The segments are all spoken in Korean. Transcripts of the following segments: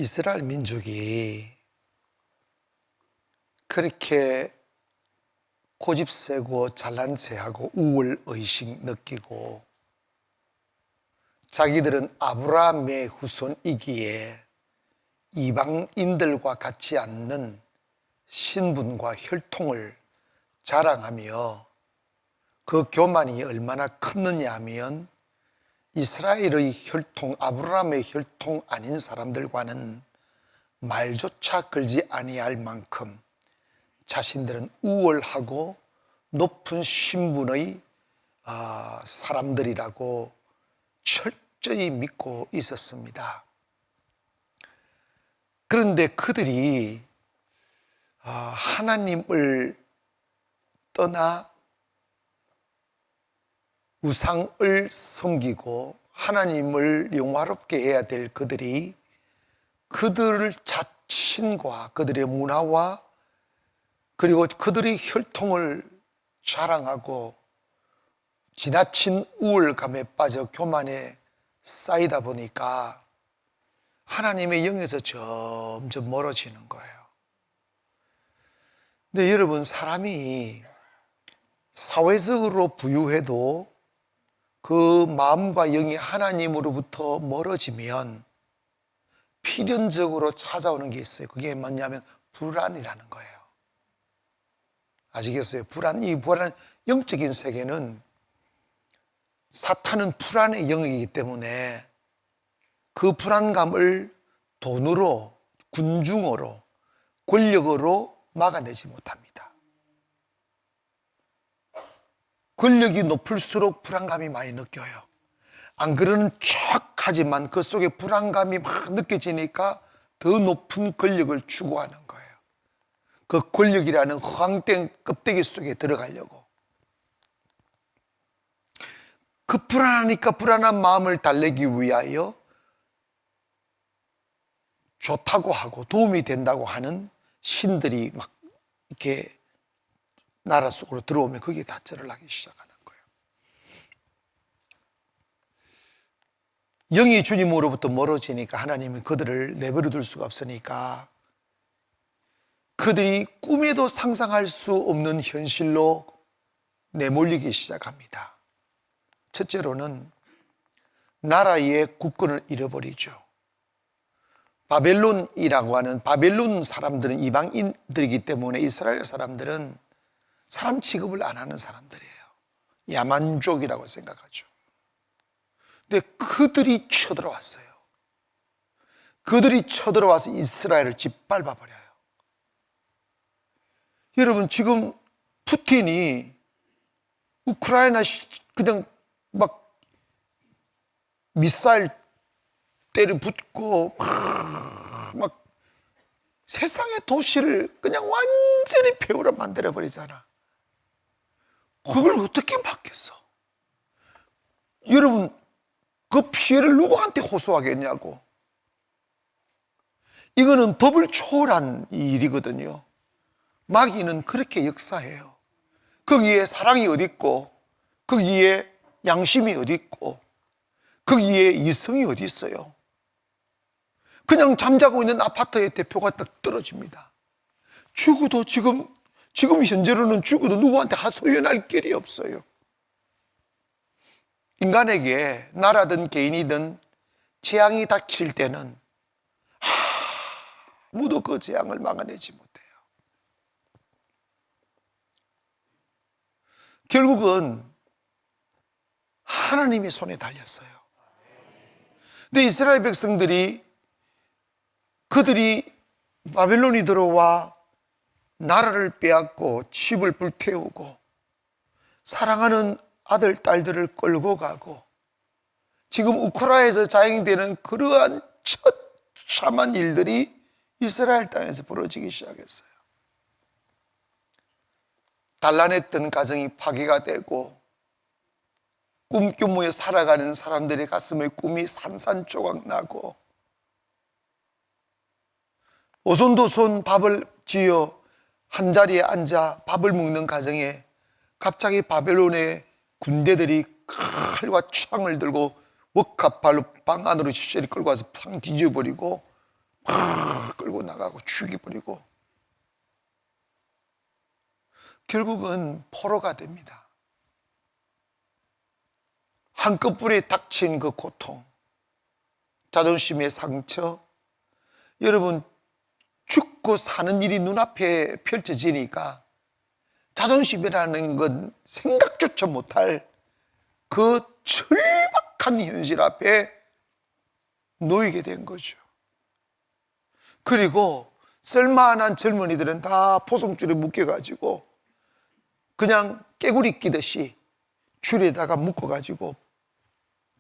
이스라엘 민족이 그렇게 고집세고 잘난 체하고 우월의식 느끼고 자기들은 아브라함의 후손이기에 이방인들과 같지 않는 신분과 혈통을 자랑하며 그 교만이 얼마나 컸느냐 하면 이스라엘의 혈통, 아브라함의 혈통 아닌 사람들과는 말조차 걸지 아니할 만큼 자신들은 우월하고 높은 신분의 사람들이라고 철저히 믿고 있었습니다. 그런데 그들이 하나님을 떠나 우상을 섬기고 하나님을 영화롭게 해야 될 그들이 그들 자신과 그들의 문화와 그리고 그들의 혈통을 자랑하고 지나친 우월감에 빠져 교만에 쌓이다 보니까 하나님의 영에서 점점 멀어지는 거예요. 근데 여러분, 사람이 사회적으로 부유해도 그 마음과 영이 하나님으로부터 멀어지면 필연적으로 찾아오는 게 있어요. 그게 뭐냐면 불안이라는 거예요. 아시겠어요? 이 불안, 영적인 세계는 사탄은 불안의 영이기 때문에 그 불안감을 돈으로, 군중으로, 권력으로 막아내지 못합니다. 권력이 높을수록 불안감이 많이 느껴요. 안 그러는 척하지만 그 속에 불안감이 막 느껴지니까 더 높은 권력을 추구하는 거예요. 그 권력이라는 허황된 껍데기 속에 들어가려고. 그 불안하니까 불안한 마음을 달래기 위하여 좋다고 하고 도움이 된다고 하는 신들이 막 이렇게 나라 속으로 들어오면 거기에 다 절을 하기 시작하는 거예요. 영이 주님으로부터 멀어지니까 하나님은 그들을 내버려 둘 수가 없으니까 그들이 꿈에도 상상할 수 없는 현실로 내몰리기 시작합니다. 첫째로는 나라의 국권을 잃어버리죠. 바벨론이라고 하는, 바벨론 사람들은 이방인들이기 때문에 이스라엘 사람들은 사람 취급을 안 하는 사람들이에요. 야만족이라고 생각하죠. 근데 그들이 쳐들어왔어요. 그들이 쳐들어와서 이스라엘을 짓밟아버려요. 여러분, 지금 푸틴이 우크라이나 그냥 막 미사일 때려붓고 막 세상의 도시를 그냥 완전히 폐허로 만들어버리잖아. 그걸 어떻게 막겠어? 여러분, 그 피해를 누구한테 호소하겠냐고. 이거는 법을 초월한 일이거든요. 마귀는 그렇게 역사해요. 거기에 사랑이 어디 있고, 거기에 양심이 어디 있고, 거기에 이성이 어디 있어요? 그냥 잠자고 있는 아파트의 대표가 딱 떨어집니다. 죽어도 지금 현재로는 죽어도 누구한테 하소연할 길이 없어요. 인간에게 나라든 개인이든 재앙이 닥칠 때는 아무도 그 재앙을 막아내지 못해요. 결국은 하나님의 손에 달렸어요. 근데 이스라엘 백성들이 그들이 바벨론이 들어와 나라를 빼앗고 집을 불태우고 사랑하는 아들, 딸들을 끌고 가고 지금 우크라이나에서 자행되는 그러한 처참한 일들이 이스라엘 땅에서 벌어지기 시작했어요. 단란했던 가정이 파괴가 되고 꿈꾸며 살아가는 사람들의 가슴에 꿈이 산산조각 나고 오손도손 밥을 지어 한자리에 앉아 밥을 먹는 가정에 갑자기 바벨론의 군대들이 칼과 창을 들고 웍합발로 방 안으로 시체를 끌고 와서 상 뒤져버리고 막 끌고 나가고 죽여버리고 결국은 포로가 됩니다. 한꺼번에 닥친 그 고통, 자존심의 상처, 여러분 죽고 사는 일이 눈앞에 펼쳐지니까 자존심이라는 건 생각조차 못할 그 절박한 현실 앞에 놓이게 된 거죠. 그리고 쓸만한 젊은이들은 다 포송줄에 묶여가지고 그냥 깨구리 끼듯이 줄에다가 묶어가지고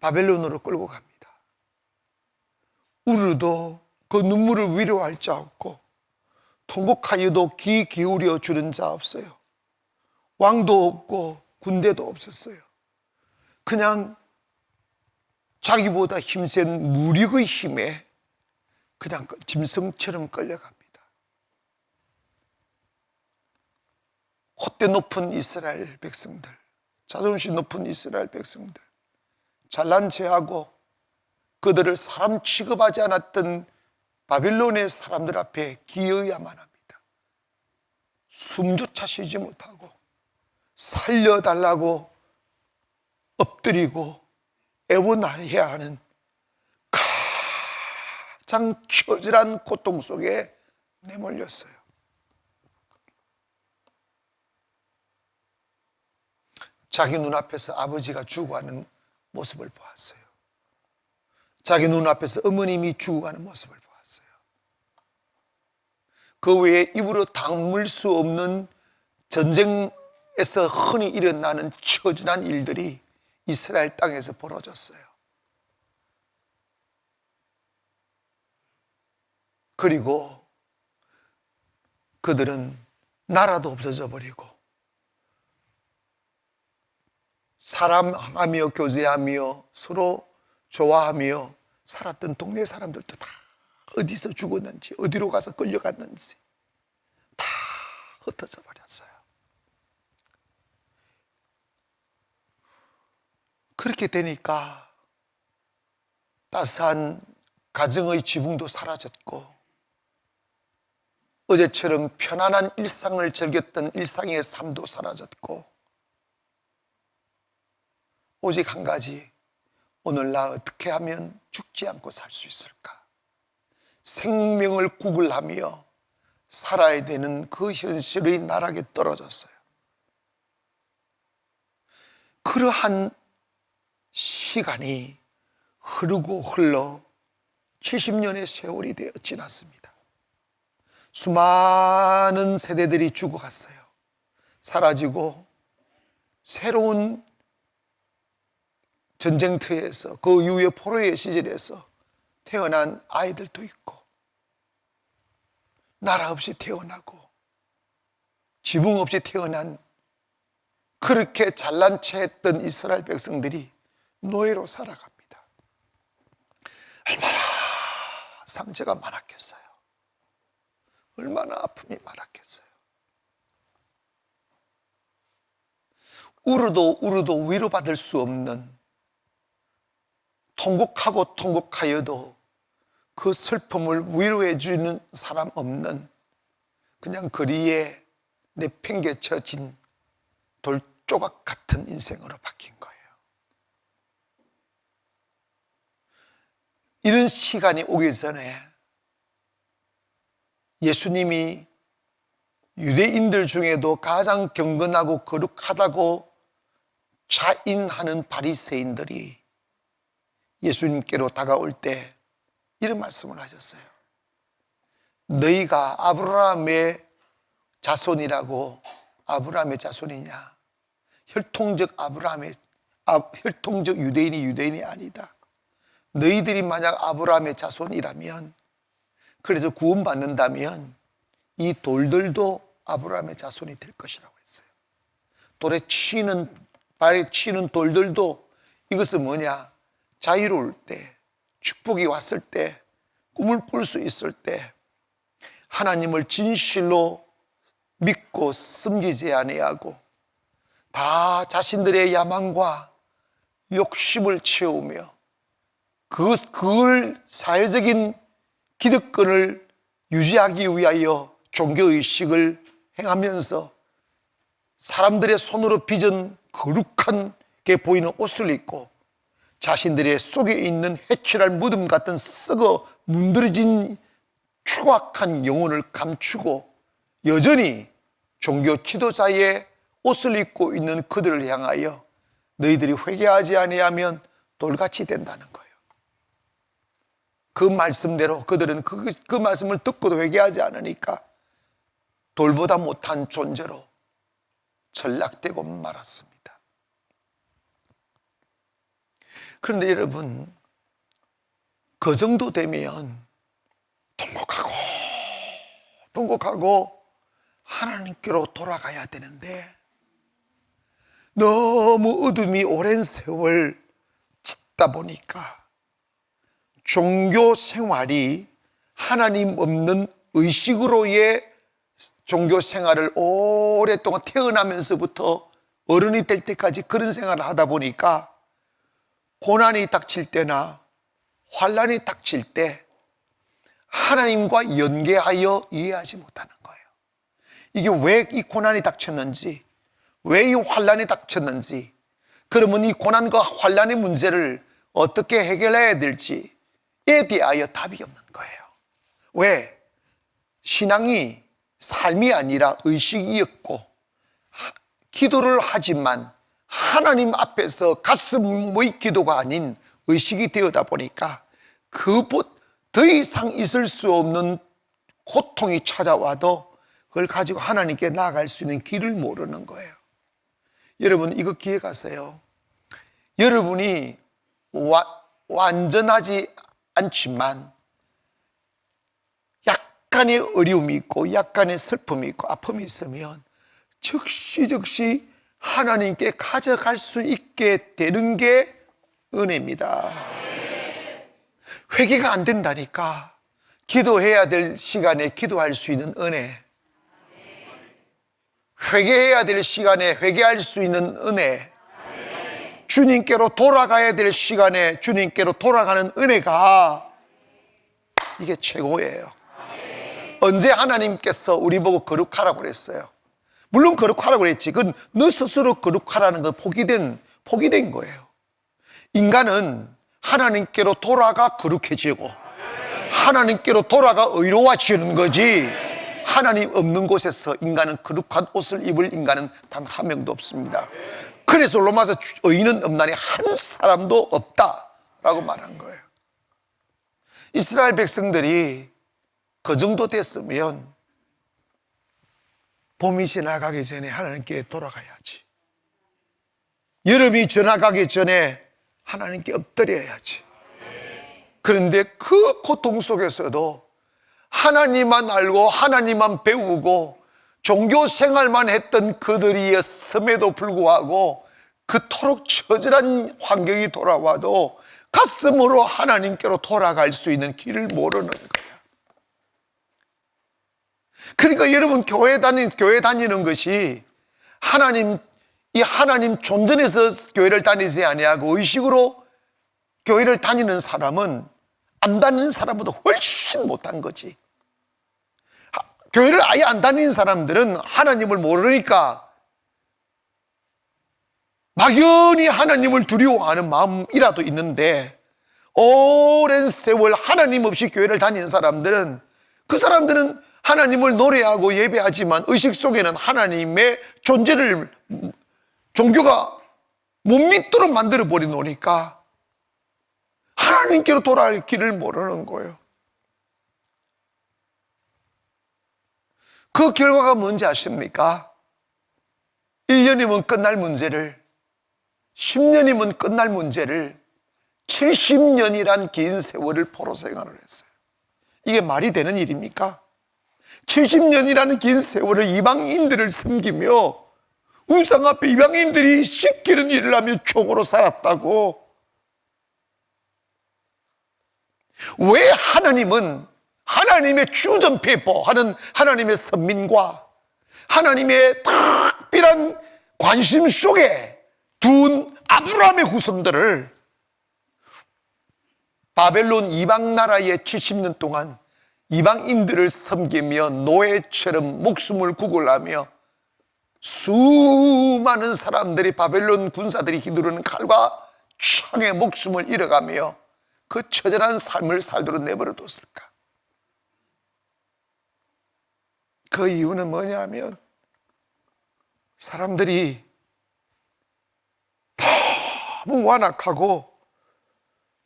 바벨론으로 끌고 갑니다. 우르도 그 눈물을 위로할 자 없고 통곡하여도 귀 기울여 주는 자 없어요. 왕도 없고 군대도 없었어요. 그냥 자기보다 힘센 무력의 힘에 그냥 짐승처럼 끌려갑니다. 콧대 높은 이스라엘 백성들, 자존심 높은 이스라엘 백성들, 잘난 체하고 그들을 사람 취급하지 않았던 바빌론의 사람들 앞에 기어야만 합니다. 숨조차 쉬지 못하고 살려달라고 엎드리고 애원해야 하는 가장 처절한 고통 속에 내몰렸어요. 자기 눈앞에서 아버지가 죽어가는 모습을 보았어요. 자기 눈앞에서 어머님이 죽어가는 모습을 보았어요. 그 외에 입으로 담을 수 없는 전쟁에서 흔히 일어나는 처절한 일들이 이스라엘 땅에서 벌어졌어요. 그리고 그들은 나라도 없어져 버리고 사랑하며 교제하며 서로 좋아하며 살았던 동네 사람들도 다 어디서 죽었는지 어디로 가서 끌려갔는지 다 흩어져 버렸어요. 그렇게 되니까 따스한 가정의 지붕도 사라졌고 어제처럼 편안한 일상을 즐겼던 일상의 삶도 사라졌고 오직 한 가지, 오늘 나 어떻게 하면 죽지 않고 살 수 있을까? 생명을 구걸하며 살아야 되는 그 현실의 나락에 떨어졌어요. 그러한 시간이 흐르고 흘러 70년의 세월이 되어 지났습니다. 수많은 세대들이 죽어갔어요. 사라지고 새로운 전쟁터에서 그 이후에 포로의 시절에서 태어난 아이들도 있고 나라 없이 태어나고 지붕 없이 태어난 그렇게 잘난 체 했던 이스라엘 백성들이 노예로 살아갑니다. 얼마나 상처가 많았겠어요. 얼마나 아픔이 많았겠어요. 울어도 위로받을 수 없는, 통곡하고 통곡하여도 그 슬픔을 위로해 주는 사람 없는 그냥 거리에 내팽개쳐진 돌조각 같은 인생으로 바뀐 거예요. 이런 시간이 오기 전에 예수님이 유대인들 중에도 가장 경건하고 거룩하다고 자인하는 바리새인들이 예수님께로 다가올 때 이런 말씀을 하셨어요. 너희가 아브라함의 자손이라고 아브라함의 자손이냐? 혈통적 혈통적 유대인이 아니다. 너희들이 만약 아브라함의 자손이라면, 그래서 구원받는다면 이 돌들도 아브라함의 자손이 될 것이라고 했어요. 발에 치는 돌들도 이것은 뭐냐? 자유로울 때, 축복이 왔을 때, 꿈을 꿀 수 있을 때 하나님을 진실로 믿고 섬기지 아니하고 다 자신들의 야망과 욕심을 채우며 그걸 사회적인 기득권을 유지하기 위하여 종교의식을 행하면서 사람들의 손으로 빚은 거룩하게 보이는 옷을 입고 자신들의 속에 있는 해출할 무덤 같은 썩어 문드러진 추악한 영혼을 감추고 여전히 종교 지도자의 옷을 입고 있는 그들을 향하여 너희들이 회개하지 아니하면 돌같이 된다는 거예요. 그 말씀대로 그들은 그 말씀을 듣고도 회개하지 않으니까 돌보다 못한 존재로 전락되고 말았습니다. 그런데 여러분, 그 정도 되면 통곡하고 하나님께로 돌아가야 되는데 너무 어둠이 오랜 세월 짓다 보니까 종교 생활이 하나님 없는 의식으로의 종교 생활을 오랫동안 태어나면서부터 어른이 될 때까지 그런 생활을 하다 보니까 고난이 닥칠 때나 환난이 닥칠 때 하나님과 연계하여 이해하지 못하는 거예요. 이게 왜 이 고난이 닥쳤는지, 왜 이 환난이 닥쳤는지, 그러면 이 고난과 환난의 문제를 어떻게 해결해야 될지에 대하여 답이 없는 거예요. 왜? 신앙이 삶이 아니라 의식이었고 기도를 하지만 하나님 앞에서 가슴의 기도가 아닌 의식이 되어다 보니까 더 이상 있을 수 없는 고통이 찾아와도 그걸 가지고 하나님께 나아갈 수 있는 길을 모르는 거예요. 여러분, 이거 기억하세요. 여러분이 완전하지 않지만 약간의 어려움이 있고 약간의 슬픔이 있고 아픔이 있으면 즉시 하나님께 가져갈 수 있게 되는 게 은혜입니다. 회개가 안 된다니까 기도해야 될 시간에 기도할 수 있는 은혜, 회개해야 될 시간에 회개할 수 있는 은혜, 주님께로 돌아가야 될 시간에 주님께로 돌아가는 은혜가 이게 최고예요. 언제 하나님께서 우리 보고 거룩하라고 그랬어요? 물론 거룩하라고 그랬지. 그건 너 스스로 거룩하라는 건 포기된 거예요. 인간은 하나님께로 돌아가 거룩해지고 하나님께로 돌아가 의로워지는 거지, 하나님 없는 곳에서 인간은 거룩한 옷을 입을 인간은 단 한 명도 없습니다. 그래서 로마서 의인은 없나니 한 사람도 없다라고 말한 거예요. 이스라엘 백성들이 그 정도 됐으면 봄이 지나가기 전에 하나님께 돌아가야지. 여름이 지나가기 전에 하나님께 엎드려야지. 그런데 그 고통 속에서도 하나님만 알고 하나님만 배우고 종교 생활만 했던 그들이었음에도 불구하고 그토록 처절한 환경이 돌아와도 가슴으로 하나님께로 돌아갈 수 있는 길을 모르는 거예요. 그러니까 여러분, 교회 다니는 것이 하나님 존전에서 교회를 다니지 아니하고 의식으로 교회를 다니는 사람은 안 다니는 사람보다 훨씬 못한 거지. 교회를 아예 안 다니는 사람들은 하나님을 모르니까 막연히 하나님을 두려워하는 마음이라도 있는데, 오랜 세월 하나님 없이 교회를 다니는 사람들은 그 사람들은 하나님을 노래하고 예배하지만 의식 속에는 하나님의 존재를 종교가 못 믿도록 만들어 버리노니까 하나님께로 돌아갈 길을 모르는 거예요. 그 결과가 뭔지 아십니까? 1년이면 끝날 문제를, 10년이면 끝날 문제를 70년이란 긴 세월을 포로 생활을 했어요. 이게 말이 되는 일입니까? 70년이라는 긴 세월을 이방인들을 섬기며 우상 앞에 이방인들이 시키는 일을 하며 종으로 살았다고. 왜 하나님은 하나님의 주전폐보하는 하나님의 선민과 하나님의 특별한 관심 속에 둔 아브라함의 후손들을 바벨론 이방 나라에 70년 동안 이방인들을 섬기며 노예처럼 목숨을 구걸하며 수많은 사람들이 바벨론 군사들이 휘두르는 칼과 창에 목숨을 잃어가며 그 처절한 삶을 살도록 내버려 뒀을까? 그 이유는 뭐냐면 사람들이 너무 완악하고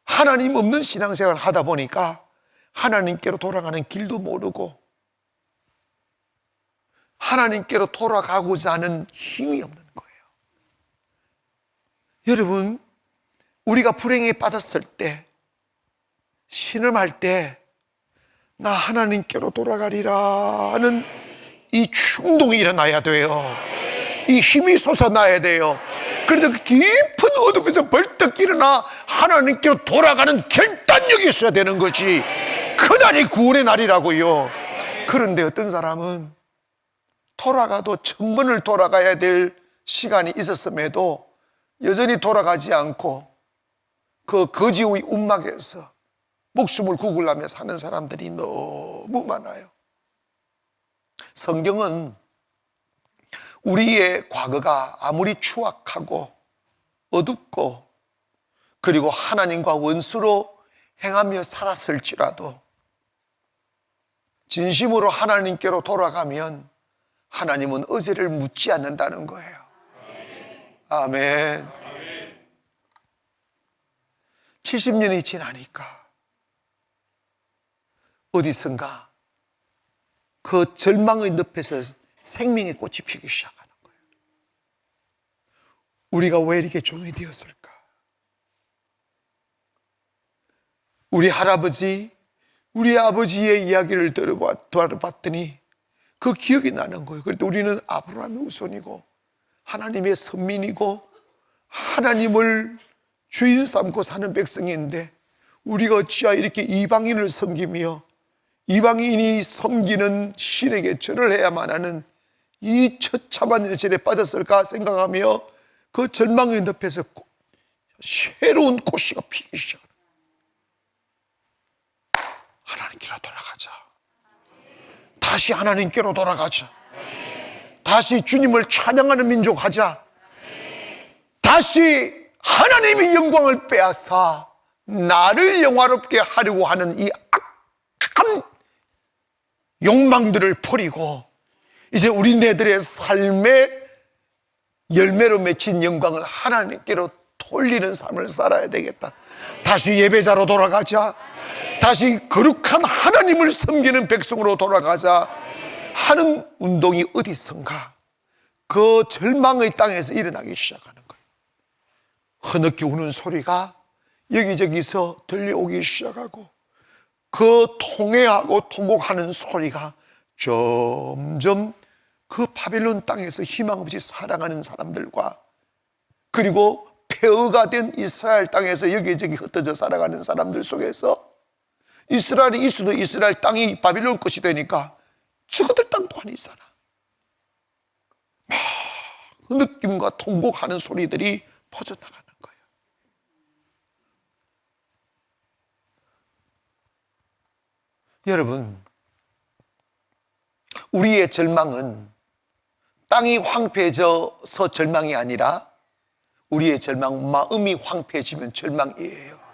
하나님 없는 신앙생활을 하다 보니까 하나님께로 돌아가는 길도 모르고 하나님께로 돌아가고자 하는 힘이 없는 거예요. 여러분, 우리가 불행에 빠졌을 때, 신음할 때 나 하나님께로 돌아가리라 하는 이 충동이 일어나야 돼요. 이 힘이 솟아나야 돼요. 그래서 그 깊은 어둠에서 벌떡 일어나 하나님께로 돌아가는 결단력이 있어야 되는 거지. 그날이 구원의 날이라고요. 그런데 어떤 사람은 돌아가도 1000번을 돌아가야 될 시간이 있었음에도 여전히 돌아가지 않고 그 거지의 움막에서 목숨을 구걸하며 사는 사람들이 너무 많아요. 성경은 우리의 과거가 아무리 추악하고 어둡고 그리고 하나님과 원수로 행하며 살았을지라도 진심으로 하나님께로 돌아가면 하나님은 어제를 묻지 않는다는 거예요. 아멘. 70년이 지나니까 어디선가 그 절망의 늪에서 생명의 꽃이 피기 시작하는 거예요. 우리가 왜 이렇게 종이 되었을까? 우리 할아버지, 우리 아버지의 이야기를 들어봤더니 그 기억이 나는 거예요. 그런데 우리는 아브라함의 후손이고 하나님의 선민이고 하나님을 주인 삼고 사는 백성인데 우리가 어찌하여 이렇게 이방인을 섬기며 이방인이 섬기는 신에게 절을 해야만 하는 이 처참한 여실에 빠졌을까 생각하며 그 절망의 늪에서 새로운 꽃이 피기 시작합니다. 하나님께로 돌아가자. 다시 하나님께로 돌아가자. 다시 주님을 찬양하는 민족 하자. 다시 하나님의 영광을 빼앗아 나를 영화롭게 하려고 하는 이 악한 욕망들을 버리고 이제 우리네들의 삶의 열매로 맺힌 영광을 하나님께로 돌리는 삶을 살아야 되겠다. 다시 예배자로 돌아가자. 다시 거룩한 하나님을 섬기는 백성으로 돌아가자 하는 운동이 어디선가 그 절망의 땅에서 일어나기 시작하는 거예요. 흐느끼 우는 소리가 여기저기서 들려오기 시작하고 그 통회하고 통곡하는 소리가 점점 그 바벨론 땅에서 희망 없이 살아가는 사람들과 그리고 폐허가 된 이스라엘 땅에서 여기저기 흩어져 살아가는 사람들 속에서 이스라엘이 있어도 이스라엘 땅이 바빌론 것이 되니까 저것들 땅도 아니잖아. 막 느낌과 통곡하는 소리들이 퍼져나가는 거예요. 여러분, 우리의 절망은 땅이 황폐해져서 절망이 아니라 우리의 절망, 마음이 황폐해지면 절망이에요.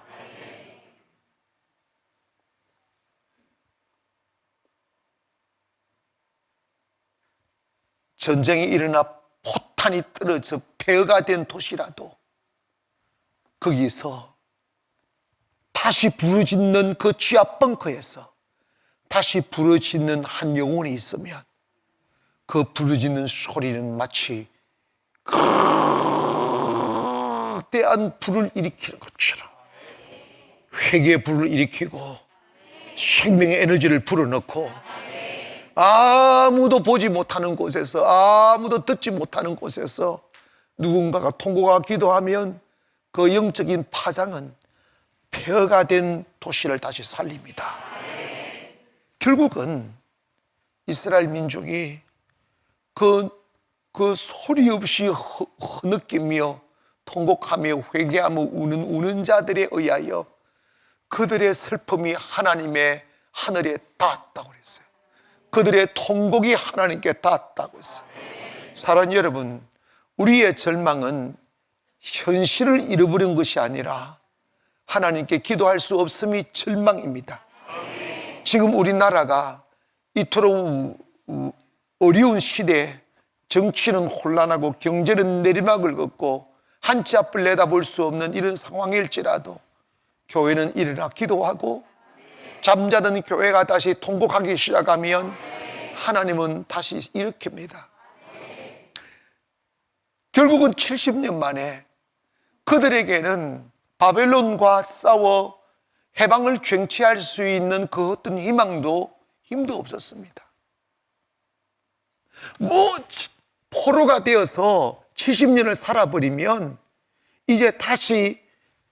전쟁이 일어나 포탄이 떨어져 폐허가 된 도시라도 거기서 다시 부르짖는 그 지하 벙커에서 다시 부르짖는 한 영혼이 있으면 그 부르짖는 소리는 마치 거대한 불을 일으키는 것처럼 회개의 불을 일으키고 생명의 에너지를 불어넣고 아무도 보지 못하는 곳에서 아무도 듣지 못하는 곳에서 누군가가 통곡하고 기도하면 그 영적인 파장은 폐허가 된 도시를 다시 살립니다. 결국은 이스라엘 민족이 그 소리 없이 흐느끼며 통곡하며 회개하며 우는 자들에 의하여 그들의 슬픔이 하나님의 하늘에 닿았다고 그랬어요. 그들의 통곡이 하나님께 닿았다고 했어요. 사랑하는 여러분, 우리의 절망은 현실을 잃어버린 것이 아니라 하나님께 기도할 수 없음이 절망입니다. 지금 우리나라가 이토록 어려운 시대에 정치는 혼란하고 경제는 내리막을 걷고 한치 앞을 내다볼 수 없는 이런 상황일지라도 교회는 일어나 기도하고 잠자던 교회가 다시 통곡하기 시작하면 하나님은 다시 일으킵니다. 결국은 70년 만에 그들에게는 바벨론과 싸워 해방을 쟁취할 수 있는 그 어떤 희망도 힘도 없었습니다. 포로가 되어서 70년을 살아버리면 이제 다시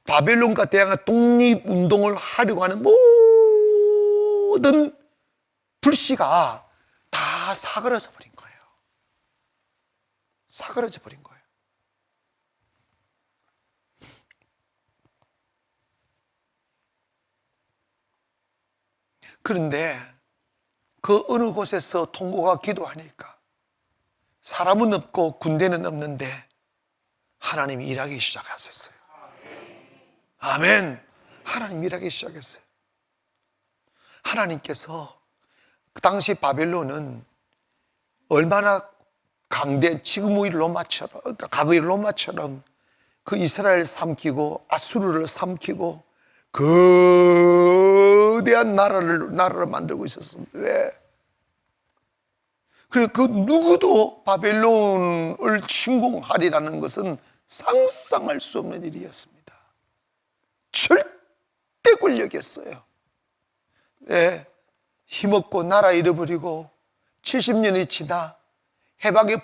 바벨론과 대항한 독립운동을 하려고 하는 모든 불씨가 다 사그러져 버린 거예요. 사그러져 버린 거예요. 그런데 그 어느 곳에서 통곡과 기도하니까 사람은 없고 군대는 없는데 하나님이 일하기 시작하셨어요. 아멘. 하나님 일하기 시작했어요. 하나님께서 그 당시 바벨론은 얼마나 강대, 지금의 로마처럼, 과거의 로마처럼 그 이스라엘 삼키고 아수르를 삼키고 거대한 나라를 만들고 있었는데, 그래서 그 누구도 바벨론을 침공하리라는 것은 상상할 수 없는 일이었습니다. 절대 권력이었어요. 네, 힘없고 나라 잃어버리고 70년이 지나 해방의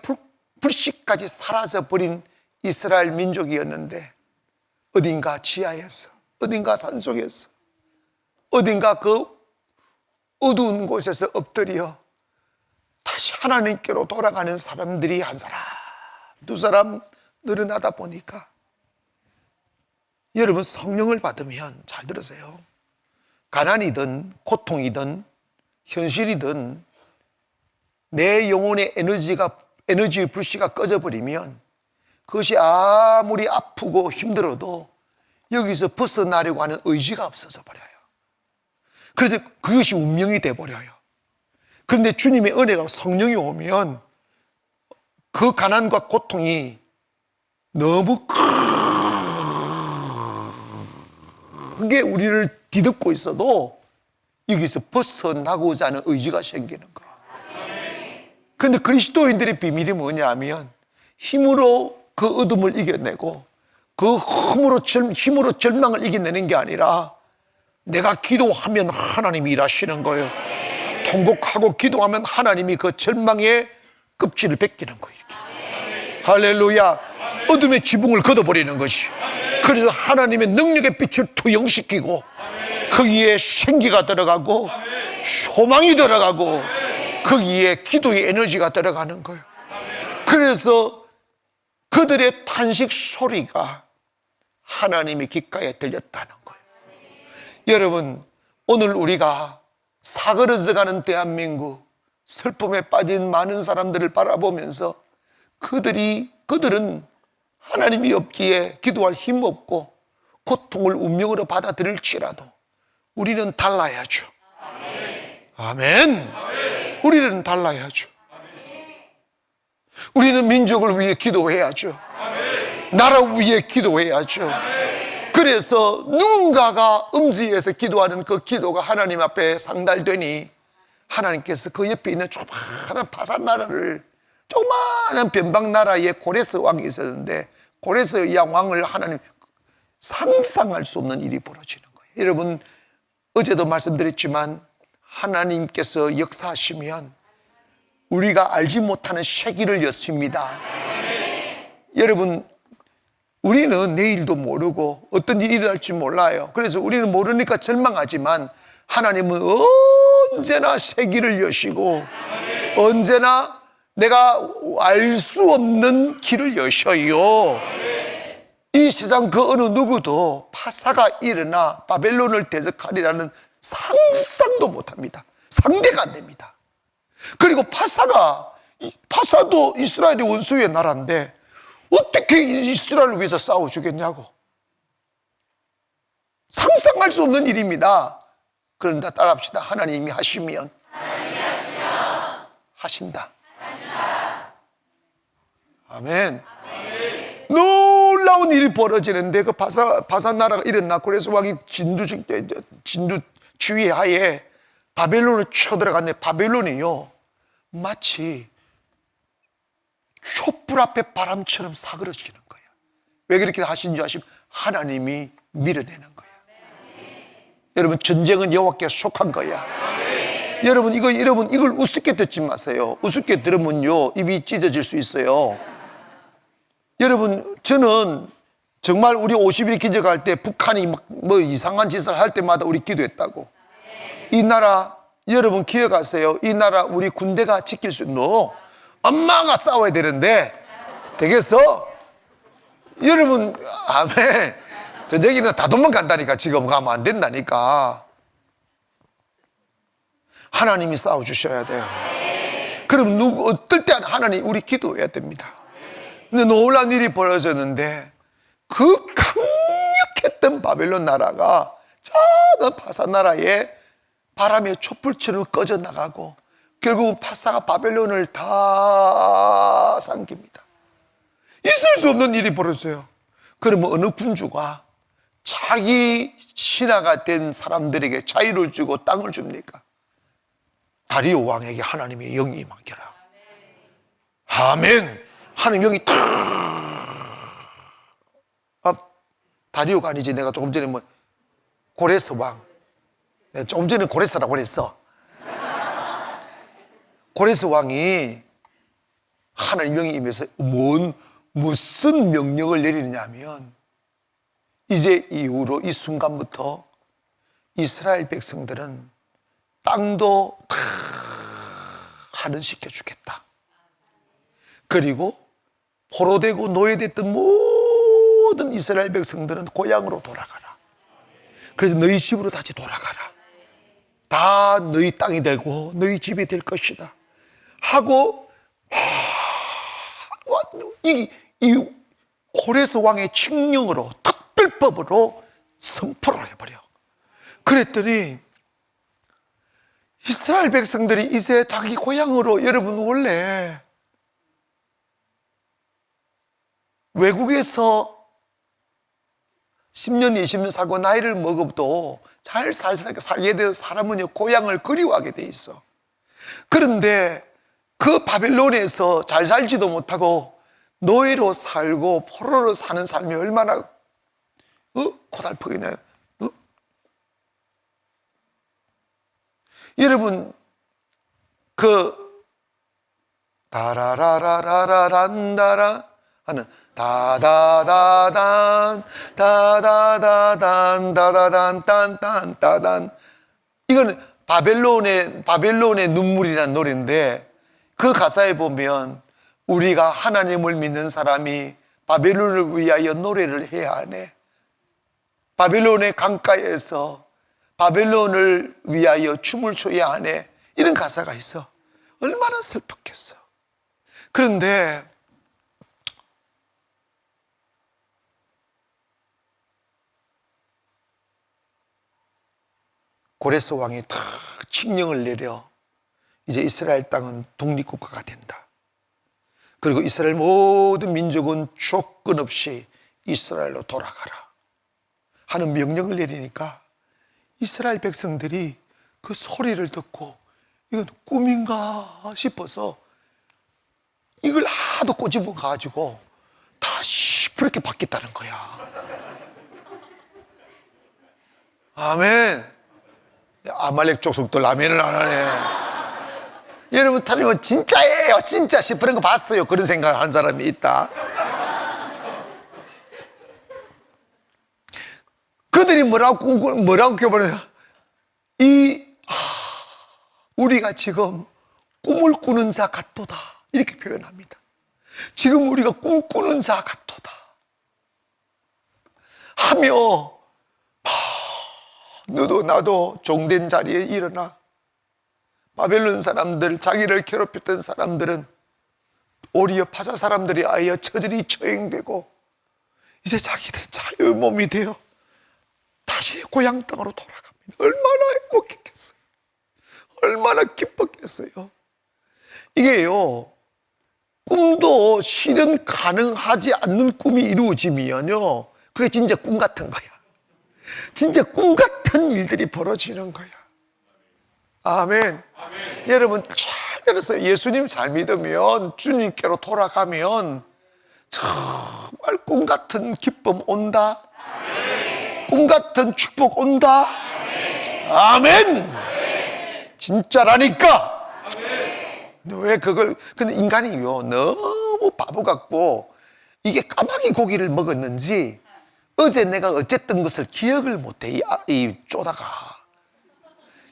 불씨까지 사라져버린 이스라엘 민족이었는데 어딘가 지하에서, 어딘가 산속에서, 어딘가 그 어두운 곳에서 엎드려 다시 하나님께로 돌아가는 사람들이 한 사람, 두 사람 늘어나다 보니까, 여러분 성령을 받으면 잘 들으세요. 가난이든 고통이든 현실이든 내 영혼의 에너지의 불씨가 꺼져버리면 그것이 아무리 아프고 힘들어도 여기서 벗어나려고 하는 의지가 없어져 버려요. 그래서 그것이 운명이 돼버려요. 그런데 주님의 은혜가, 성령이 오면 그 가난과 고통이 너무 크게 우리를 뒤덮고 있어도 여기서 벗어나고자 하는 의지가 생기는 거예요. 그런데 그리스도인들의 비밀이 뭐냐면 힘으로 그 어둠을 이겨내고 그 힘으로 절망을 이겨내는 게 아니라 내가 기도하면 하나님이 일하시는 거예요. 통곡하고 기도하면 하나님이 그 절망의 껍질을 벗기는 거예요. 이렇게. 할렐루야. 어둠의 지붕을 걷어버리는 것이. 그래서 하나님의 능력의 빛을 투영시키고 거기에 생기가 들어가고 소망이 들어가고 거기에 기도의 에너지가 들어가는 거예요. 그래서 그들의 탄식 소리가 하나님의 귓가에 들렸다는 거예요. 여러분, 오늘 우리가 사그러져가는 대한민국, 슬픔에 빠진 많은 사람들을 바라보면서 그들은 하나님이 없기에 기도할 힘 없고 고통을 운명으로 받아들일지라도 우리는 달라야죠. 아멘. 우리는 달라야죠. 우리는 민족을 위해 기도해야죠. 나라 위해 기도해야죠. 그래서 누군가가 음지에서 기도하는 그 기도가 하나님 앞에 상달되니 하나님께서 그 옆에 있는 조그마한 파산 나라를, 조그마한 변방 나라에 고레스 왕이 있었는데 고레스 왕을 하나님 상상할 수 없는 일이 벌어지는 거예요. 여러분, 어제도 말씀드렸지만 하나님께서 역사하시면 우리가 알지 못하는 세기를 여십니다. 여러분, 우리는 내일도 모르고 어떤 일이 일어날지 몰라요. 그래서 우리는 모르니까 절망하지만 하나님은 언제나 세기를 여시고 언제나 내가 알 수 없는 길을 여셔요. 이 세상 그 어느 누구도 파사가 일어나 바벨론을 대적하리라는 상상도 못합니다. 상대가 안 됩니다. 그리고 파사도 이스라엘의 원수의 나라인데 어떻게 이스라엘을 위해서 싸워주겠냐고. 상상할 수 없는 일입니다. 그런데 따라합시다. 하나님이 하시면 하신다. 아멘. 놀라운 일이 벌어지는데 그 바사 나라가 일어났고 그래서 왕이 진두 주의하에 바벨론을 쳐들어갔네. 바벨론이요 마치 촛불 앞에 바람처럼 사그러지는 거예요. 왜 그렇게 하신 줄 아시면 하나님이 밀어내는 거예요. 여러분, 전쟁은 여호와께 속한 거야. 여러분 이걸 우습게 듣지 마세요. 우습게 들으면요 입이 찢어질 수 있어요. 여러분, 저는 정말 우리 50일 기적할 때 북한이 뭐 이상한 짓을 할 때마다 우리 기도했다고. 이 나라 여러분 기억하세요. 이 나라 우리 군대가 지킬 수 있는 엄마가 싸워야 되는데 되겠어? 여러분, 아멘. 전쟁이는 다 도망간다니까. 지금 가면 안 된다니까. 하나님이 싸워주셔야 돼요. 그럼 어떨 때 하나님 우리 기도해야 됩니다. 근데 놀라운 일이 벌어졌는데 그 강력했던 바벨론 나라가 작은 파사 나라에 바람의 촛불처럼 꺼져 나가고 결국은 파사가 바벨론을 다 삼깁니다. 있을 수 없는 일이 벌어져요. 그러면 어느 군주가 자기 신하가 된 사람들에게 자유를 주고 땅을 줍니까? 다리오 왕에게 하나님의 영이 임하니라. 아멘. 하나님 영이 다리오가 아니지. 내가 조금 전에 고레스 왕. 내가 조금 전에 고레스라고 그랬어. 고레스 왕이 하나님 영이 임해서 무슨 명령을 내리느냐 하면 이제 이후로 이 순간부터 이스라엘 백성들은 땅도 다 할인시켜 주겠다. 그리고 포로되고 노예됐던 모든 이스라엘 백성들은 고향으로 돌아가라. 그래서 너희 집으로 다시 돌아가라. 다 너희 땅이 되고 너희 집이 될 것이다 하고 이 고레스 왕의 칙령으로 특별법으로 선포를 해버려. 그랬더니 이스라엘 백성들이 이제 자기 고향으로, 여러분 원래 외국에서 10년, 20년 살고 나이를 먹어도 잘 살게 되어 사람은 고향을 그리워하게 돼 있어. 그런데 그 바벨론에서 잘 살지도 못하고 노예로 살고 포로로 사는 삶이 얼마나 고달프겠나요? 여러분, 다라라라라란다라 하는 다다다단 다다다단 다다단 딴딴따단, 이거는 바벨론의 눈물이라는 노래인데 그 가사에 보면 우리가 하나님을 믿는 사람이 바벨론을 위하여 노래를 해야 하네. 바벨론의 강가에서 바벨론을 위하여 춤을 춰야 하네. 이런 가사가 있어. 얼마나 슬펐겠어. 그런데 고레스 왕이 다 칙령을 내려 이제 이스라엘 땅은 독립국가가 된다. 그리고 이스라엘 모든 민족은 조건 없이 이스라엘로 돌아가라 하는 명령을 내리니까 이스라엘 백성들이 그 소리를 듣고 이건 꿈인가 싶어서 이걸 하도 꼬집어 가지고 다 시퍼렇게 바뀌었다는 거야. 아멘. 아말렉 족속들 아멘을 안 하네. 여러분, 타령은 진짜예요. 진짜 시퍼런 거 봤어요. 그런 생각을 한 사람이 있다. 그들이 뭐라고 교본해요? 우리가 지금 꿈을 꾸는 자 같도다. 이렇게 표현합니다. 지금 우리가 꿈꾸는 자 같도다 하며 너도 나도 종된 자리에 일어나. 바벨론 사람들, 자기를 괴롭혔던 사람들은 오히려 파사 사람들이 아예 처절히 처형되고 이제 자기들 자유의 몸이 되어 다시 고향 땅으로 돌아갑니다. 얼마나 행복했겠어요. 얼마나 기뻤겠어요. 이게요, 꿈도 실현 가능하지 않는 꿈이 이루어지면요, 그게 진짜 꿈 같은 거야. 진짜 꿈 같은 일들이 벌어지는 거야. 아멘. 아멘. 여러분 잘 들었어요. 예수님 잘 믿으면, 주님께로 돌아가면 정말 꿈 같은 기쁨 온다. 아멘. 꿈 같은 축복 온다. 아멘. 아멘. 아멘. 진짜라니까. 아멘. 왜 그걸, 근데 인간이요, 너무 바보 같고, 이게 까마귀 고기를 먹었는지 어제 내가 어쨌던 것을 기억을 못해. 이 쪼다가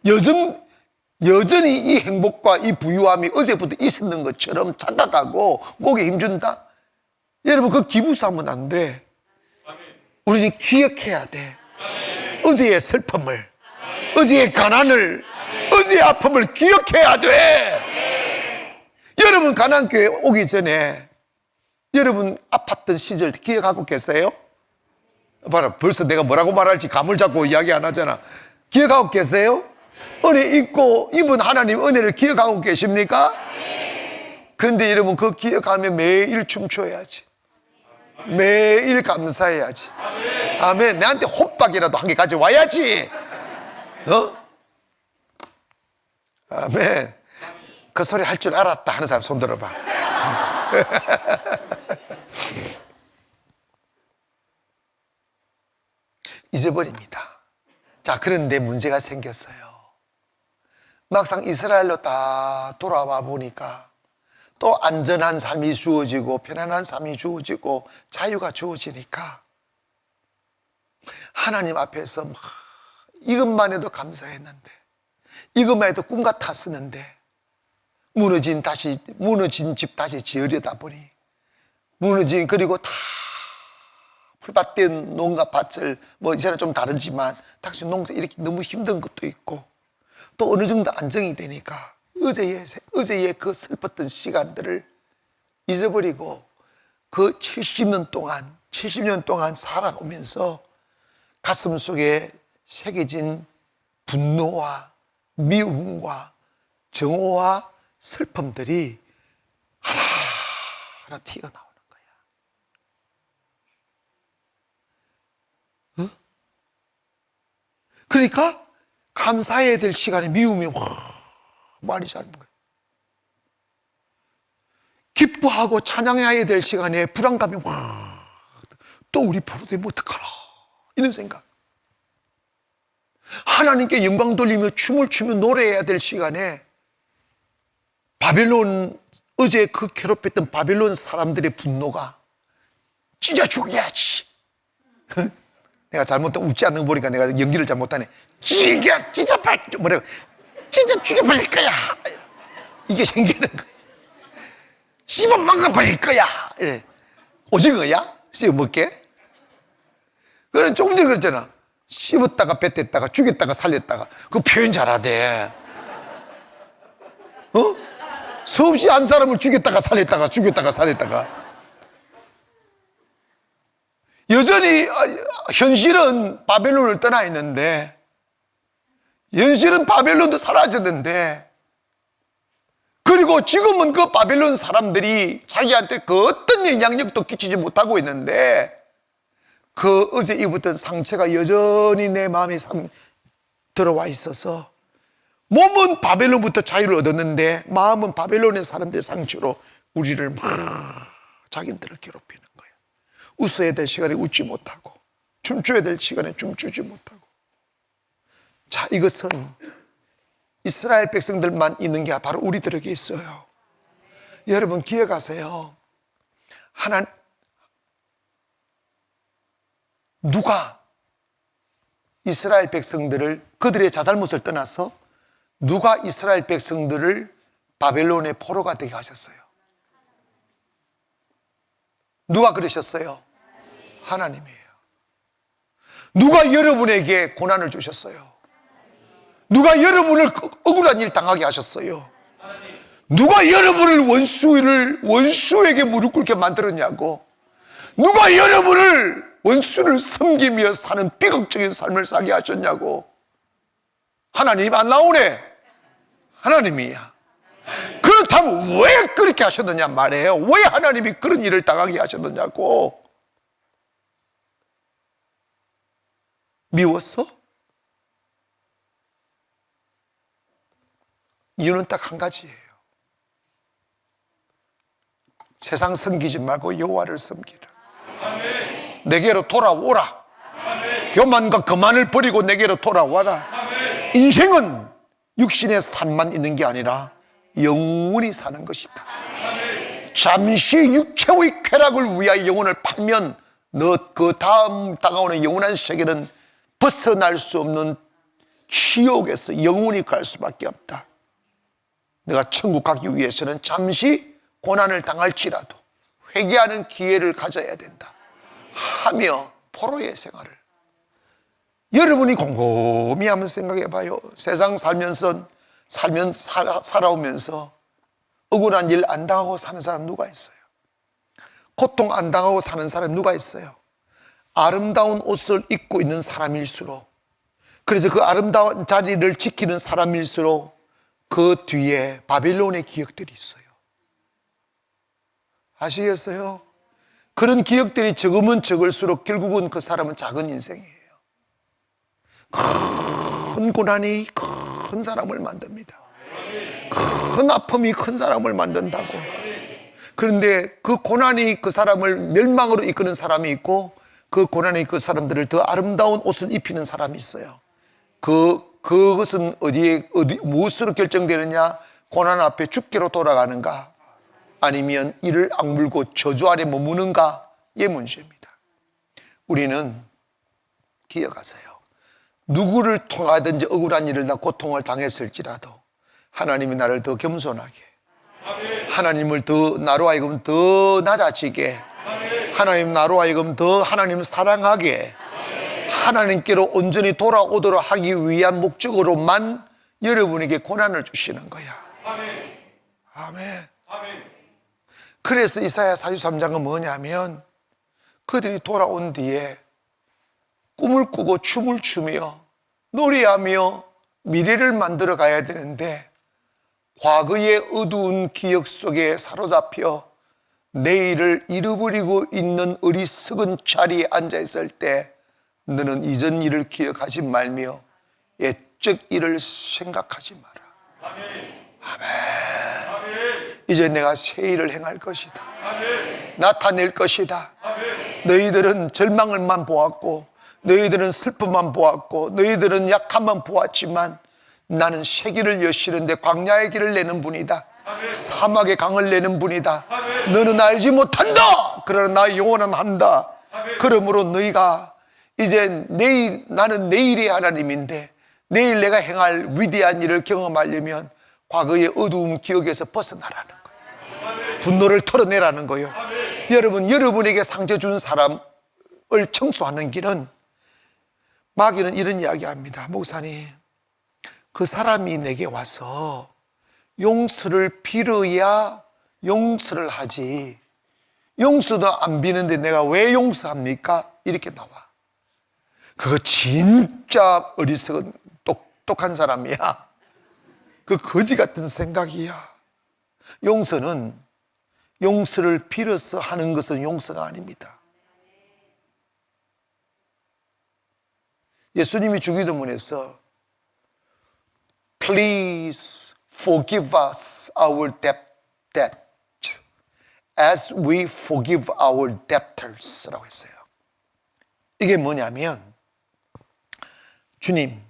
여전히 이 행복과 이 부유함이 어제부터 있었는 것처럼 착각하고 목에 힘준다. 여러분, 그 기부사하면 안 돼. 우리 지금 기억해야 돼. 어제의 슬픔을, 어제의 가난을, 어제의 아픔을 기억해야 돼. 여러분, 가난교회 오기 전에 여러분 아팠던 시절 기억하고 계세요? 봐라, 벌써 내가 뭐라고 말할지 감을 잡고 이야기 안 하잖아. 기억하고 계세요? 은혜 있고 입은 하나님 은혜를 기억하고 계십니까? 그런데 여러분, 그 기억하면 매일 춤춰야지. 매일 감사해야지. 아멘. 내한테 호박이라도 한 개 가져와야지. 아멘. 그 소리 할 줄 알았다 하는 사람 손 들어봐. 잊어버립니다. 자, 그런데 문제가 생겼어요. 막상 이스라엘로 다 돌아와 보니까 또 안전한 삶이 주어지고 편안한 삶이 주어지고 자유가 주어지니까 하나님 앞에서 막 이것만 해도 감사했는데, 이것만 해도 꿈 같았었는데, 무너진 집 다시 지으려다 보니 그리고 다 풀밭된 농가 밭을, 뭐 이제는 좀 다르지만 당시 농사 이렇게 너무 힘든 것도 있고, 또 어느 정도 안정이 되니까 어제의 그 슬펐던 시간들을 잊어버리고 그 70년 동안 살아오면서 가슴 속에 새겨진 분노와 미움과 정오와 슬픔들이 하나하나 튀어나오는 거야. 그러니까 감사해야 될 시간에 미움이 많이 쌓는 거예요. 기뻐하고 찬양해야 될 시간에 불안감이 또 우리 포로되면 어떡하나, 이런 생각. 하나님께 영광 돌리며 춤을 추며 노래해야 될 시간에 어제 그 괴롭혔던 바벨론 사람들의 분노가 찢어 죽여야지. 내가 잘못하면 웃지 않는 거 보니까 내가 연기를 잘못하네. 찢어 죽여버릴 거야. 이게 생기는 거야. 씹어 먹어버릴 거야. 이래. 오징어야? 씹어 먹게? 그건 조금 전에 그랬잖아. 씹었다가 뱉었다가 죽였다가 살렸다가. 그 표현 잘하대. 수없이 한 사람을 죽였다가 살렸다가. 여전히 현실은 바벨론을 떠나 있는데, 현실은 바벨론도 사라졌는데, 그리고 지금은 그 바벨론 사람들이 자기한테 그 어떤 영향력도 끼치지 못하고 있는데, 그 어제 입었던 상처가 여전히 내 마음에 들어와 있어서, 몸은 바벨론부터 자유를 얻었는데 마음은 바벨론의 사람들의 상처로 우리를 막 자기들을 괴롭히는 거예요. 웃어야 될 시간에 웃지 못하고, 춤춰야 될 시간에 춤추지 못하고. 자, 이것은 이스라엘 백성들만 있는 게 바로 우리들에게 있어요. 여러분 기억하세요. 누가 이스라엘 백성들을, 그들의 자잘못을 떠나서 누가 이스라엘 백성들을 바벨론의 포로가 되게 하셨어요? 누가 그러셨어요? 하나님이에요. 누가 여러분에게 고난을 주셨어요? 누가 여러분을 억울한 일 당하게 하셨어요? 누가 여러분을 원수에게 무릎 꿇게 만들었냐고? 누가 여러분을 원수를 섬기며 사는 비극적인 삶을 살게 하셨냐고? 하나님 안 나오네. 하나님이야. 그렇다면 왜 그렇게 하셨느냐 말이에요. 왜 하나님이 그런 일을 당하게 하셨느냐고. 미웠어? 이유는 딱 한 가지예요. 세상 섬기지 말고 여호와를 섬기라. 아멘. 내게로 돌아오라. 아멘. 교만과 거만을 버리고 내게로 돌아와라. 아멘. 인생은 육신의 삶만 있는 게 아니라 영원히 사는 것이다. 아멘. 잠시 육체의 쾌락을 위하여 영혼을 팔면 너 그 다음 다가오는 영원한 세계는 벗어날 수 없는 지옥에서 영원히 갈 수밖에 없다. 내가 천국 가기 위해서는 잠시 고난을 당할지라도 회개하는 기회를 가져야 된다 하며 포로의 생활을, 여러분이 곰곰이 한번 생각해 봐요. 세상 살아오면서 억울한 일 안 당하고 사는 사람 누가 있어요? 고통 안 당하고 사는 사람 누가 있어요? 아름다운 옷을 입고 있는 사람일수록, 그래서 그 아름다운 자리를 지키는 사람일수록 그 뒤에 바빌론의 기억들이 있어요. 아시겠어요? 그런 기억들이 적으면 적을수록 결국은 그 사람은 작은 인생이에요. 큰 고난이 큰 사람을 만듭니다. 큰 아픔이 큰 사람을 만든다고. 그런데 그 고난이 그 사람을 멸망으로 이끄는 사람이 있고, 그 고난이 그 사람들을 더 아름다운 옷을 입히는 사람이 있어요. 그것은 무엇으로 결정되느냐? 고난 앞에 죽기로 돌아가는가? 아니면 이를 악물고 저주 아래 머무는가의 문제입니다. 우리는 기억하세요. 누구를 통하든지 억울한 일을 다 고통을 당했을지라도 하나님이 나를 더 겸손하게, 하나님을 더 나로 하여금 더 낮아지게, 하나님 나로 하여금 더 하나님을 사랑하게, 하나님께로 온전히 돌아오도록 하기 위한 목적으로만 여러분에게 고난을 주시는 거야. 아멘. 그래서 이사야 43장은 뭐냐면, 그들이 돌아온 뒤에 꿈을 꾸고 춤을 추며 노래하며 미래를 만들어 가야 되는데, 과거의 어두운 기억 속에 사로잡혀 내일을 잃어버리고 있는 어리석은 자리에 앉아있을 때 너는 이전 일을 기억하지 말며 옛적 일을 생각하지 마라. 아멘. 이제 내가 새 일을 행할 것이다. 나타낼 것이다. 너희들은 절망을만 보았고, 너희들은 슬픔만 보았고, 너희들은 약함만 보았지만 나는 새 길을 여시는데 광야의 길을 내는 분이다. 사막의 강을 내는 분이다. 너는 알지 못한다. 그러나 나의 영혼은 한다. 그러므로 너희가 이제 나는 내일의 하나님인데, 내일 내가 행할 위대한 일을 경험하려면 과거의 어두운 기억에서 벗어나라는 거예요. 분노를 털어내라는 거예요. 여러분, 여러분에게 상처 준 사람을 청소하는 길은, 마귀는 이런 이야기합니다. 목사님, 그 사람이 내게 와서 용서를 빌어야 용서를 하지, 용서도 안 비는데 내가 왜 용서합니까? 이렇게 나와. 그거 진짜 어리석은 똑똑한 사람이야. 그 거지 같은 생각이야. 용서를 빌어서 하는 것은 용서가 아닙니다. 예수님이 주기도문에서 Please forgive us our debt as we forgive our debtors 라고 했어요. 이게 뭐냐면, 주님,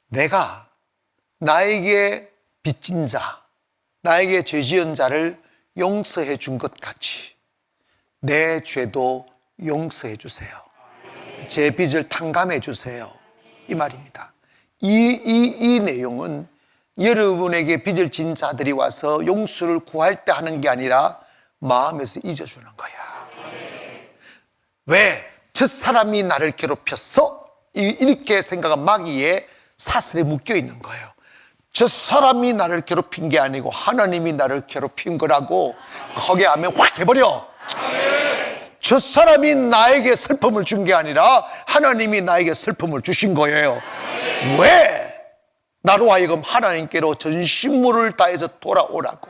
내가 나에게 빚진 자, 나에게 죄 지은 자를 용서해 준 것 같이 내 죄도 용서해 주세요. 제 빚을 탕감해 주세요. 이 말입니다. 이 내용은 여러분에게 빚을 진 자들이 와서 용서를 구할 때 하는 게 아니라 마음에서 잊어주는 거야. 왜? 저 사람이 나를 괴롭혔어, 이렇게 생각한 마귀의 사슬에 묶여 있는 거예요. 저 사람이 나를 괴롭힌 게 아니고 하나님이 나를 괴롭힌 거라고 거기하면 확 해버려. 저 사람이 나에게 슬픔을 준 게 아니라 하나님이 나에게 슬픔을 주신 거예요. 왜? 나로 하여금 하나님께로 전심물을 다해서 돌아오라고,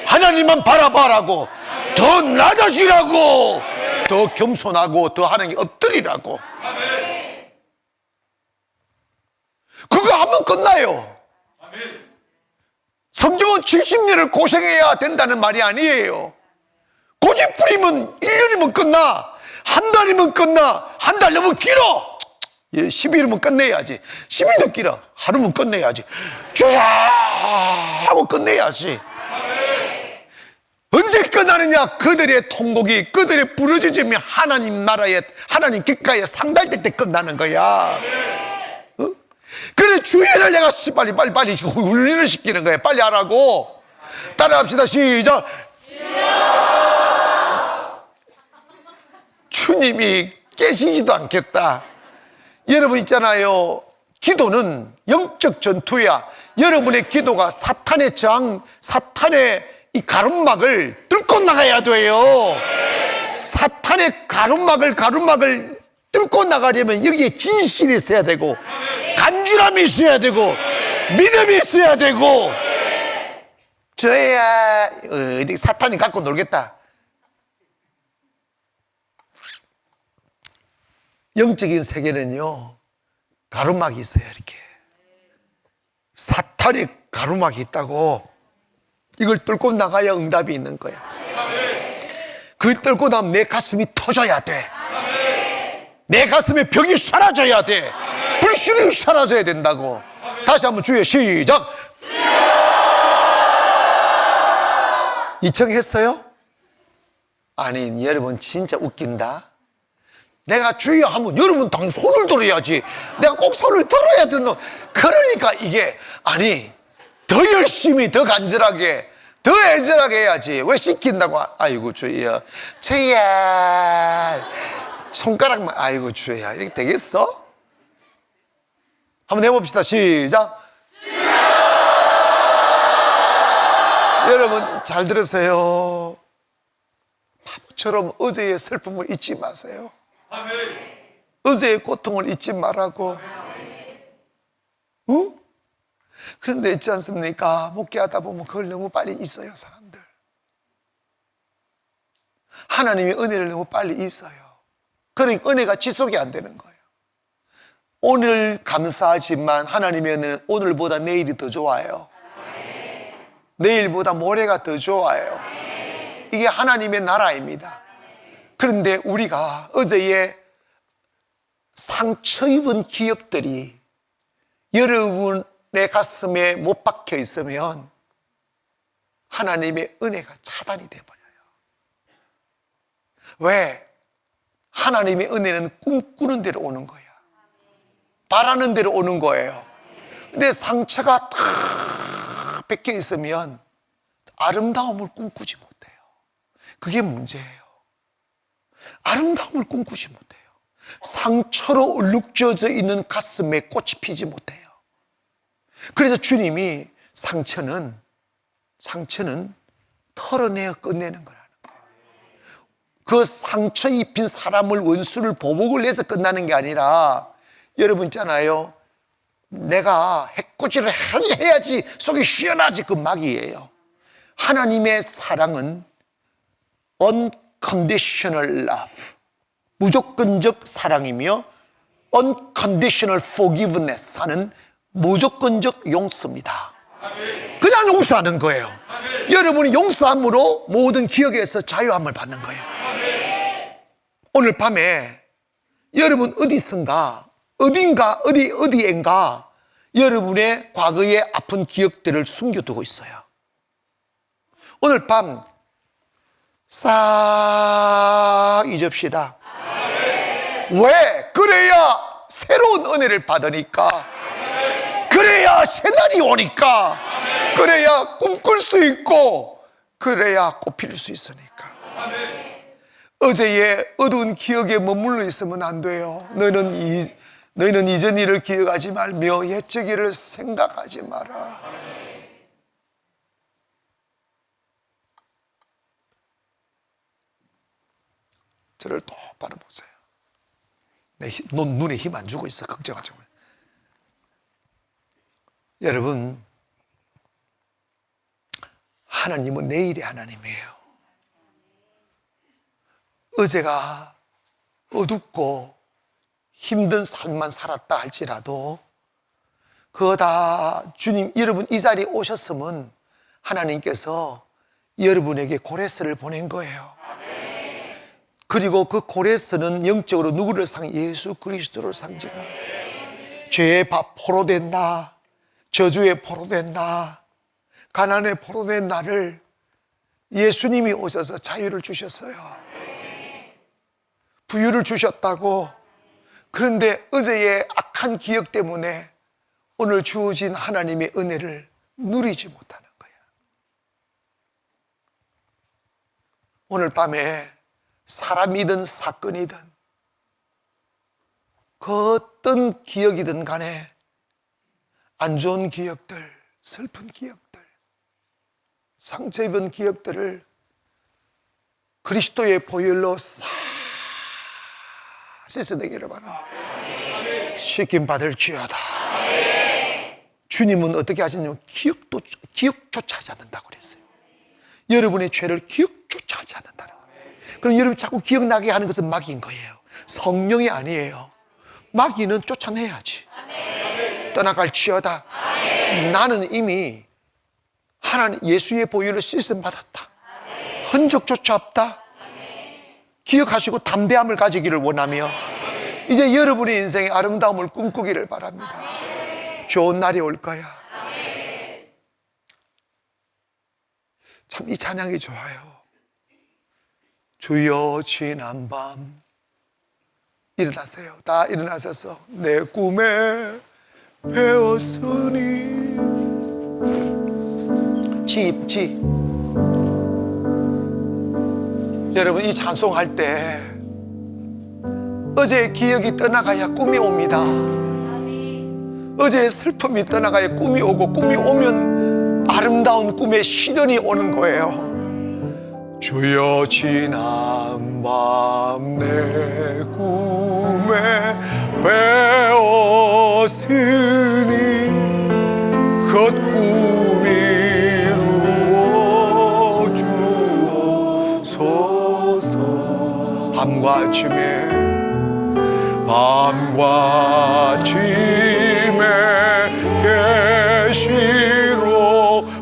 하나님만 바라봐라고, 더 낮아지라고, 더 겸손하고 더 하나님께 엎드리라고. 그거 하면 끝나요. 성경은 70년을 고생해야 된다는 말이 아니에요. 고집 부리면 1년이면 끝나, 한 달이면 끝나, 한 달 너무 길어. 10일이면 끝내야지. 10일도 길어. 하루면 끝내야지. 쫙 하고 끝내야지. 언제 끝나느냐? 그들의 통곡이, 그들의 부르짖음이 하나님 나라에, 하나님 귓가에 상달될 때 끝나는 거야. 어? 그래 주일을 내가 빨리 훈련을 시키는 거야. 빨리 하라고. 따라합시다. 시작. 주님이 깨시지도 않겠다. 여러분 있잖아요, 기도는 영적 전투야. 여러분의 기도가 사탄의 저항, 사탄의 이 가름막을 뚫고 나가야 돼요. 사탄의 가름막을 뚫고 나가려면 여기에 진실이 있어야 되고, 간절함이 있어야 되고, 믿음이 있어야 되고. 저야 어디 사탄이 갖고 놀겠다. 영적인 세계는요, 가루막이 있어요. 이렇게 사탄의 가루막이 있다고. 이걸 뚫고 나가야 응답이 있는 거야. 그걸 뚫고 나면 내 가슴이 터져야 돼. 내 가슴에 벽이 사라져야 돼. 불신이 사라져야 된다고. 다시 한번 주여 시작. 이청했어요? 아니 여러분 진짜 웃긴다. 내가 주여 하면 여러분 당연히 손을 들어야지. 내가 꼭 손을 들어야 되는. 그러니까 이게 아니 더 열심히 더 간절하게 더 애절하게 해야지. 왜 시킨다고? 아이고 주여 손가락만. 아이고 주여 이렇게 되겠어? 한번 해봅시다. 시작. 여러분 잘 들으세요. 바보처럼 어제의 슬픔을 잊지 마세요. 어제의 고통을 잊지 말라고. 어? 그런데 있지 않습니까? 목회하다 보면 그걸 너무 빨리 잊어요. 사람들 하나님의 은혜를 너무 빨리 잊어요. 그러니까 은혜가 지속이 안 되는 거예요. 오늘 감사하지만 하나님의 은혜는 오늘보다 내일이 더 좋아요. 내일보다 모레가 더 좋아요. 이게 하나님의 나라입니다. 그런데 우리가 어제의 상처 입은 기업들이 여러분의 가슴에 못 박혀 있으면 하나님의 은혜가 차단이 되어버려요. 왜? 하나님의 은혜는 꿈꾸는 대로 오는 거야. 바라는 대로 오는 거예요. 근데 상처가 탁 뺏겨 있으면 아름다움을 꿈꾸지 못해요. 그게 문제예요. 아름다움을 꿈꾸지 못해요. 상처로 얼룩져져 있는 가슴에 꽃이 피지 못해요. 그래서 주님이 상처는 털어내어 끝내는 거라는 거예요. 그 상처 입힌 사람을 원수를 보복을 해서 끝나는 게 아니라, 여러분 있잖아요, 내가 해코지를 해야지 속이 시원하지. 그 막이에요. 하나님의 사랑은 unconditional love, 무조건적 사랑이며 unconditional forgiveness 하는 무조건적 용서입니다. 그냥 용서하는 거예요. 여러분이 용서함으로 모든 기억에서 자유함을 받는 거예요. 오늘 밤에 여러분 어디엔가 여러분의 과거의 아픈 기억들을 숨겨두고 있어요. 오늘 밤 싹 잊읍시다. 왜? 그래야 새로운 은혜를 받으니까, 그래야 새날이 오니까, 그래야 꿈꿀 수 있고, 그래야 꽃필 수 있으니까. 어제의 어두운 기억에 머물러 있으면 안 돼요. 너희는 이전 일을 기억하지 말며 옛적 일을 생각하지 마라. 저를 똑바로 보세요. 눈에 힘 안 주고 있어. 걱정하지 마요. 여러분, 하나님은 내일의 하나님이에요. 어제가 어둡고 힘든 삶만 살았다 할지라도 그거 다 주님, 여러분 이 자리에 오셨으면 하나님께서 여러분에게 고레스를 보낸 거예요. 그리고 그 고레스는 영적으로 누구를 예수 그리스도를 상징합니다. 죄의 포로된 나, 저주의 포로된 나, 가난의 포로된 나를 예수님이 오셔서 자유를 주셨어요. 부유를 주셨다고. 그런데 어제의 악한 기억 때문에 오늘 주어진 하나님의 은혜를 누리지 못하는 거야. 오늘 밤에 사람이든 사건이든 그 어떤 기억이든 간에 안 좋은 기억들, 슬픈 기억들, 상처 입은 기억들을 그리스도의 보혈로 싹 씻어내기를 바랍니다. 씻김 받을지어다. 주님은 어떻게 하시냐면 기억조차 하지 않는다고 그랬어요. 여러분의 죄를 기억조차 하지 않는다는 거예요. 그럼 여러분이 자꾸 기억나게 하는 것은 마귀인 거예요. 성령이 아니에요. 마귀는 쫓아내야지. 떠나갈지어다. 나는 이미 하나님 예수의 보혈로 씻음 받았다. 흔적조차 없다. 기억하시고 담대함을 가지기를 원하며 이제 여러분의 인생의 아름다움을 꿈꾸기를 바랍니다. 좋은 날이 올 거야. 참 이 찬양이 좋아요. 주여 지난 밤. 일어나세요. 다 일어나셔서 내 꿈에 배웠으니 지 여러분 이 찬송할 때 어제의 기억이 떠나가야 꿈이 옵니다. 어제의 슬픔이 떠나가야 꿈이 오고, 꿈이 오면 아름다운 꿈의 실현이 오는 거예요. 주여 지난 밤 내 꿈에 배웠으니 그 꿈이 이루어 주옵소서. 밤과 아침에 계시로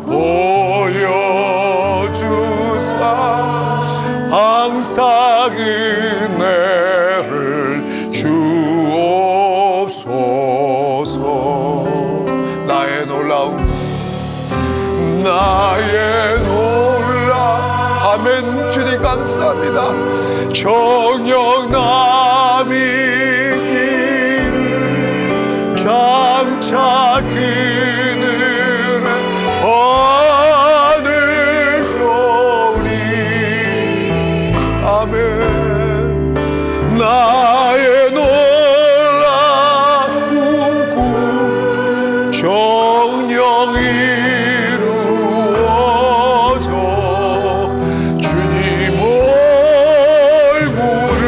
보여주사 항상 은혜를 주옵소서. 나의 놀라 아멘. 주님 감사합니다. 정령남이 장차 그늘에 하늘 겨울이 아멘. 나의 놀라운 꿈 정령 이루어져 주님 얼굴을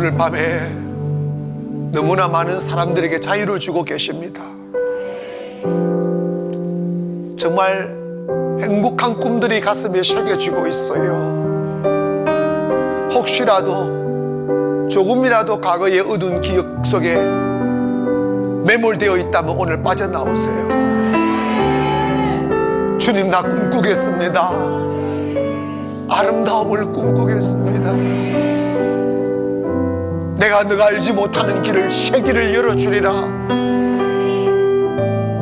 오늘 밤에 너무나 많은 사람들에게 자유를 주고 계십니다. 정말 행복한 꿈들이 가슴에 새겨지고 있어요. 혹시라도 조금이라도 과거의 어두운 기억 속에 매몰되어 있다면 오늘 빠져나오세요. 주님, 나 꿈꾸겠습니다. 아름다움을 꿈꾸겠습니다. 내가 너가 알지 못하는 길을 새 길을 열어주리라.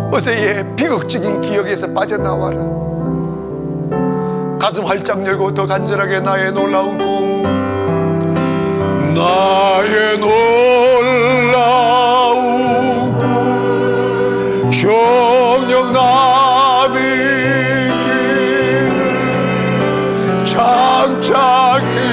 어제의 비극적인 기억에서 빠져나와라. 가슴 활짝 열고 더 간절하게 나의 놀라운 꿈, 나의 놀라운 꿈, 정녕 나비 기는 장착히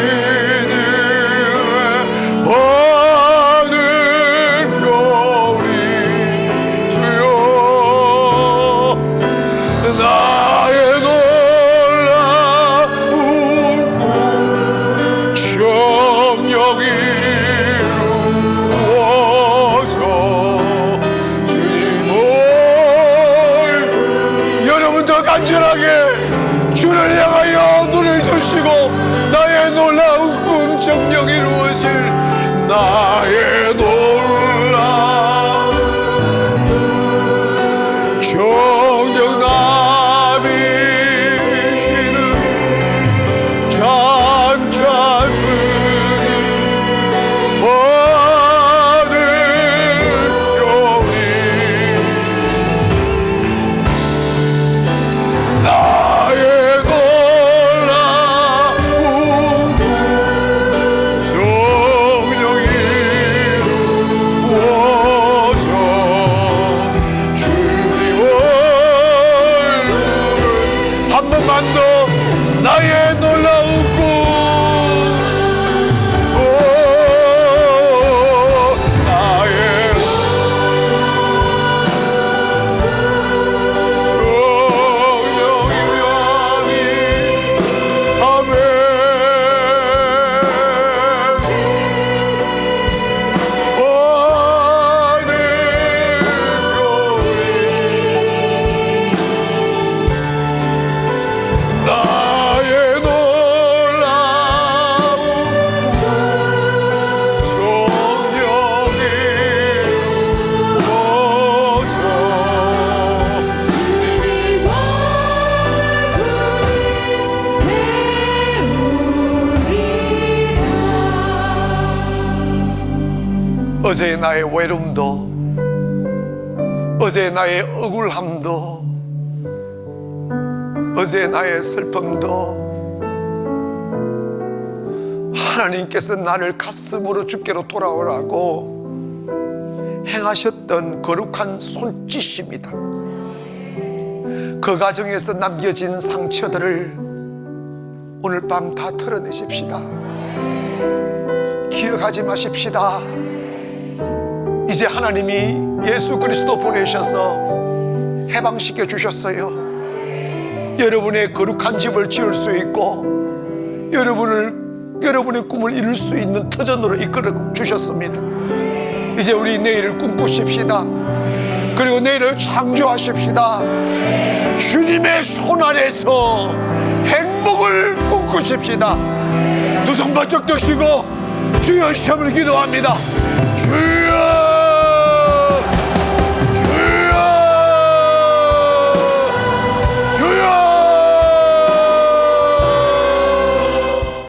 간절하게 주를 향하여 눈을 뜨시고 나의 놀라운 꿈 정녕 이루어질 나의 놀라운 정녕 나비 기는 잠잠히 하늘 별이 나의 놀라운 꿈 정녕 이루어져 주님 얼굴을 한 번만 더 나의 놀라운 꿈 나의 어제 나의 외로움도 어제 나의 억울함도 어제 나의 슬픔도 하나님께서 나를 가슴으로 주께로 돌아오라고 행하셨던 거룩한 손짓입니다. 그 과정에서 남겨진 상처들을 오늘 밤 다 털어내십시다. 기억하지 마십시다. 이제 하나님이 예수 그리스도 보내셔서 해방시켜 주셨어요. 여러분의 거룩한 집을 지을 수 있고 여러분의 꿈을 이룰 수 있는 터전으로 이끌어 주셨습니다. 이제 우리 내일을 꿈꾸십시다. 그리고 내일을 창조하십시다. 주님의 손 아래서 행복을 꿈꾸십시다. 두 손 바짝 드시고 주여 시험을 기도합니다. 주